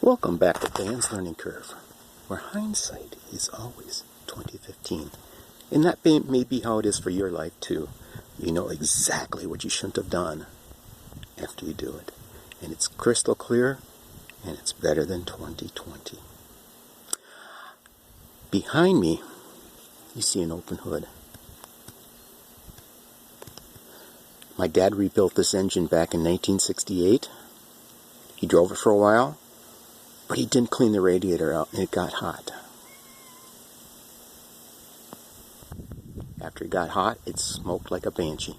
Welcome back to Dan's Learning Curve, where hindsight is always 2015. And that may be how it is for your life too. You know exactly what you shouldn't have done after you do it. And it's crystal clear, and it's better than 2020. Behind me, you see an open hood. My dad rebuilt this engine back in 1968. He drove it for a while, but he didn't clean the radiator out, and it got hot. After it got hot, it smoked like a banshee.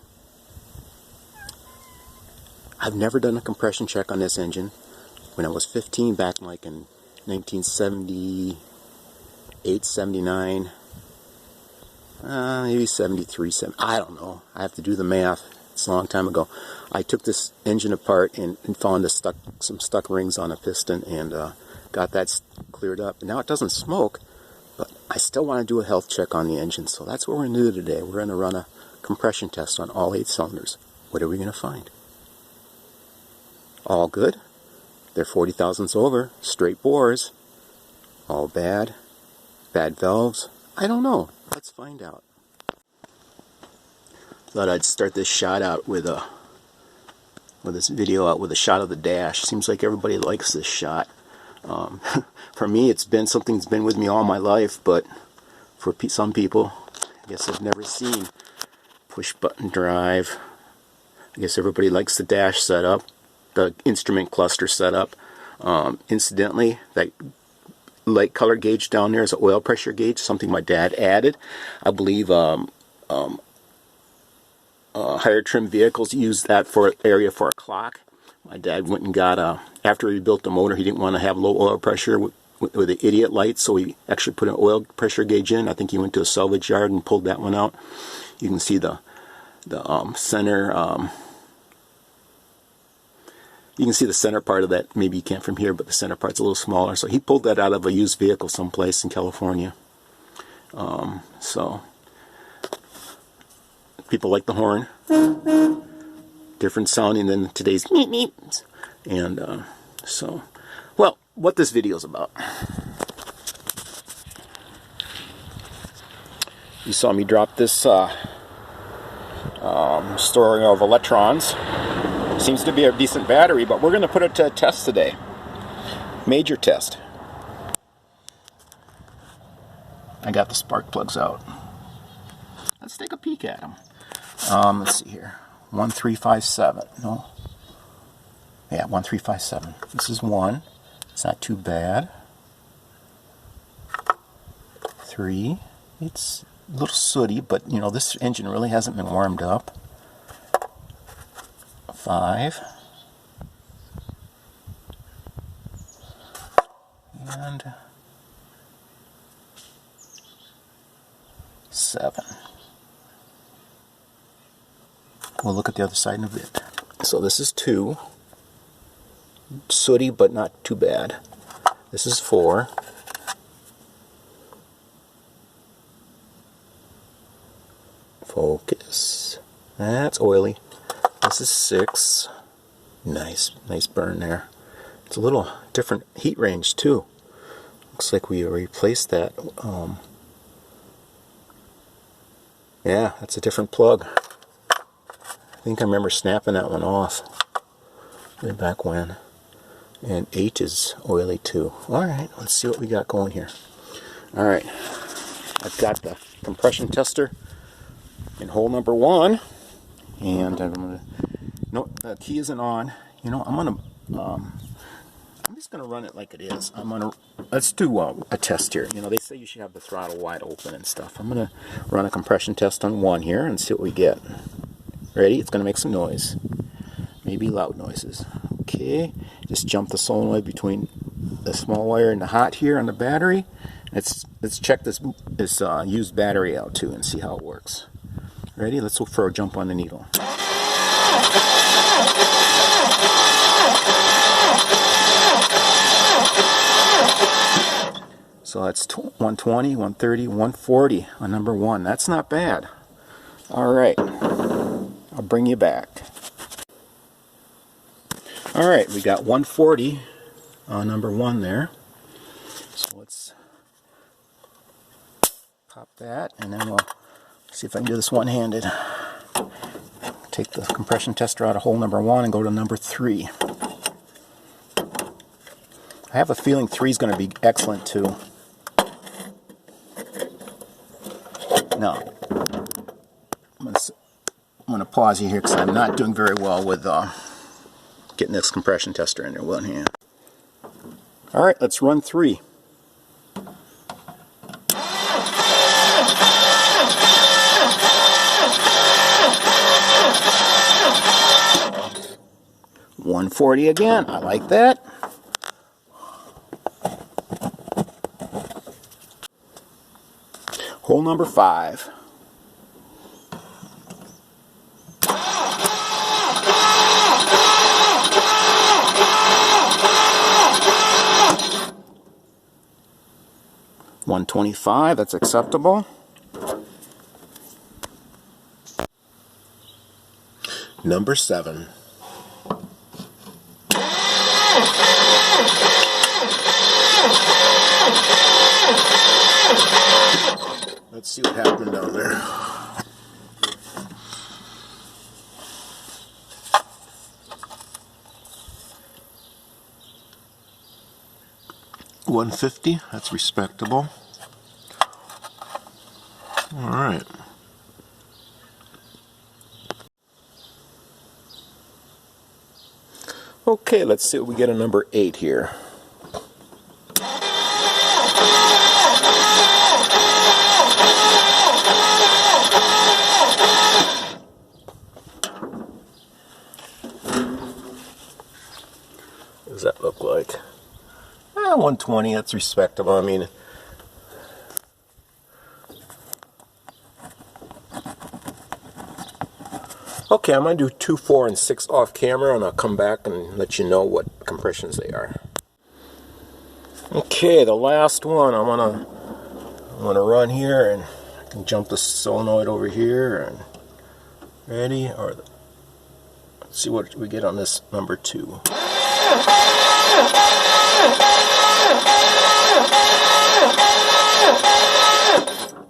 I've never done a compression check on this engine. When I was 15, back like in 1978, 79, maybe 73, I don't know. I have to do the math. It's a long time ago. I took this engine apart and found some stuck rings on a piston and got that cleared up. Now it doesn't smoke, but I still want to do a health check on the engine. So that's what we're going to do today. We're going to run a compression test on all 8 cylinders. What are we going to find? All good. They're 40 thousandths over. Straight bores. All bad. Bad valves. I don't know. Let's find out. Thought I'd start this shot out with this video out with a shot of the dash. Seems like everybody likes this shot. For me, it's been something that's been with me all my life, but for some people, I guess I've never seen push button drive. I guess everybody likes the dash setup, the instrument cluster setup. Incidentally, that light color gauge down there is an oil pressure gauge, something my dad added. I believe higher trim vehicles use that for area for a clock. My dad went and got after he built the motor, he didn't want to have low oil pressure with the idiot lights, so he actually put an oil pressure gauge in. I think he went to a salvage yard and pulled that one out. You can see the center. You can see the center part of that. Maybe you can't from here, but the center part's a little smaller. So he pulled that out of a used vehicle someplace in California. So people like the horn. Different sounding than today's meep meep. And so, well, what this video is about. You saw me drop this storing of electrons. Seems to be a decent battery, but we're going to put it to a test today. Major test. I got the spark plugs out. Let's take a peek at them. Let's see here. 1357. No. Yeah, 1357. This is 1. It's not too bad. 3. It's a little sooty, but you know, this engine really hasn't been warmed up. 5. And 7. We'll look at the other side in a bit. So this is 2. Sooty, but not too bad. This is 4. Focus. That's oily. This is 6. Nice burn there. It's a little different heat range too. Looks like we replaced that. Yeah, that's a different plug. I think I remember snapping that one off way back when. And 8 is oily too. Alright, let's see what we got going here. Alright, I've got the compression tester in hole number 1. And I'm gonna, no, the key isn't on. You know, I'm just gonna run it like it is. Let's do a test here. You know, they say you should have the throttle wide open and stuff. I'm gonna run a compression test on 1 here and see what we get. Ready? It's gonna make some noise. Maybe loud noises. Okay, just jump the solenoid between the small wire and the hot here on the battery. Let's check this used battery out too and see how it works. Ready? Let's look for a jump on the needle. So that's 120, 130, 140 on number 1. That's not bad. Alright, I'll bring you back. Alright, we got 140 number 1 there. So let's pop that, and then we'll see if I can do this one-handed. Take the compression tester out of hole number 1 and go to number 3. I have a feeling 3 is going to be excellent too. Now, I'm going to pause you here because I'm not doing very well with getting this compression tester in there one hand. Alright, let's run 3. $140 again. I like that. Hole number 5. $125, that's acceptable. Number 7. Let's see what happened down there. $150, that's respectable. All right. Okay, let's see what we get on number 8 here. What does that look like? 120, that's respectable. I mean, okay, I'm going to do 2, 4, and 6 off camera, and I'll come back and let you know what compressions they are. Okay, the last one. I'm gonna run here, and I can jump the solenoid over here, and ready, or let's see what we get on this number 2.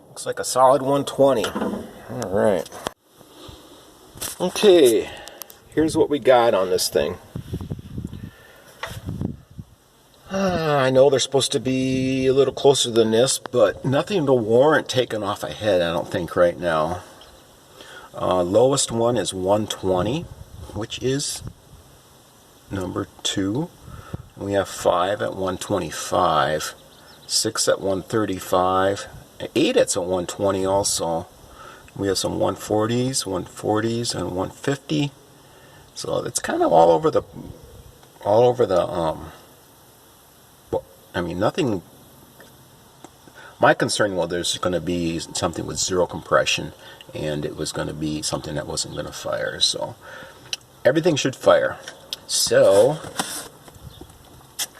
Looks like a solid 120. All right. Okay, here's what we got on this thing. I know they're supposed to be a little closer than this, but nothing to warrant taking off a head, I don't think, right now. Lowest one is 120, which is number 2. We have 5 at 125, 6 at 135, 8 at 120 also. We have some 140s, 140s, and 150. So it's kind of all over the I mean, nothing. My concern was there's going to be something with 0 compression, and it was going to be something that wasn't going to fire. So everything should fire. So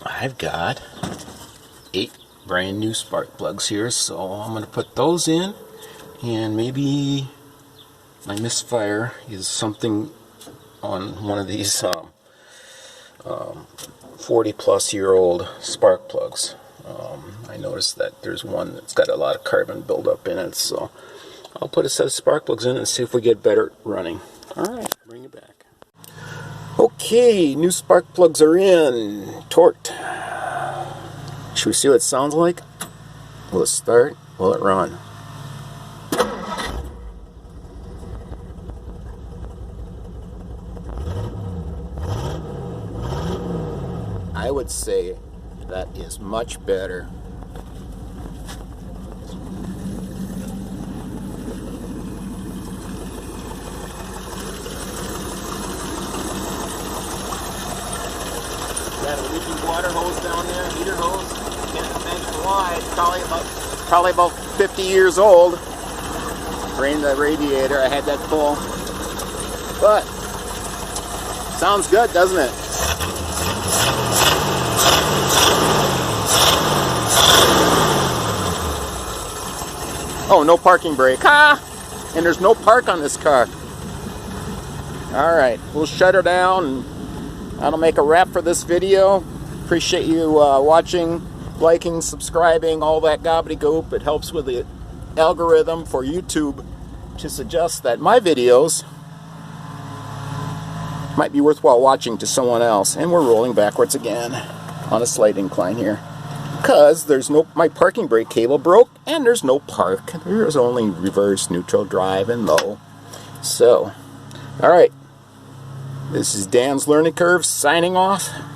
I've got 8 brand new spark plugs here, so I'm going to put those in, and maybe my misfire is something on one of these 40-plus-year-old spark plugs. I noticed that there's one that's got a lot of carbon buildup in it, so I'll put a set of spark plugs in and see if we get better running. Alright, bring it back. Okay, new spark plugs are in, torqued. Should we see what it sounds like? Will it start? Will it run? I would say that is much better. Got a leaking water hose down there, heater hose. Can't imagine why. It's probably about 50 years old. Drained the radiator. I had that full. But sounds good, doesn't it? Oh, no parking brake. Ha! And there's no park on this car. Alright, we'll shut her down, and that'll make a wrap for this video. appreciate you watching, liking, subscribing, all that gobbledygook. It helps with the algorithm for YouTube to suggest that my videos might be worthwhile watching to someone else. And we're rolling backwards again on a slight incline here, because there's no, my parking brake cable broke and there's no park. There's only reverse, neutral, drive, and low. So, alright, this is Dan's Learning Curve signing off.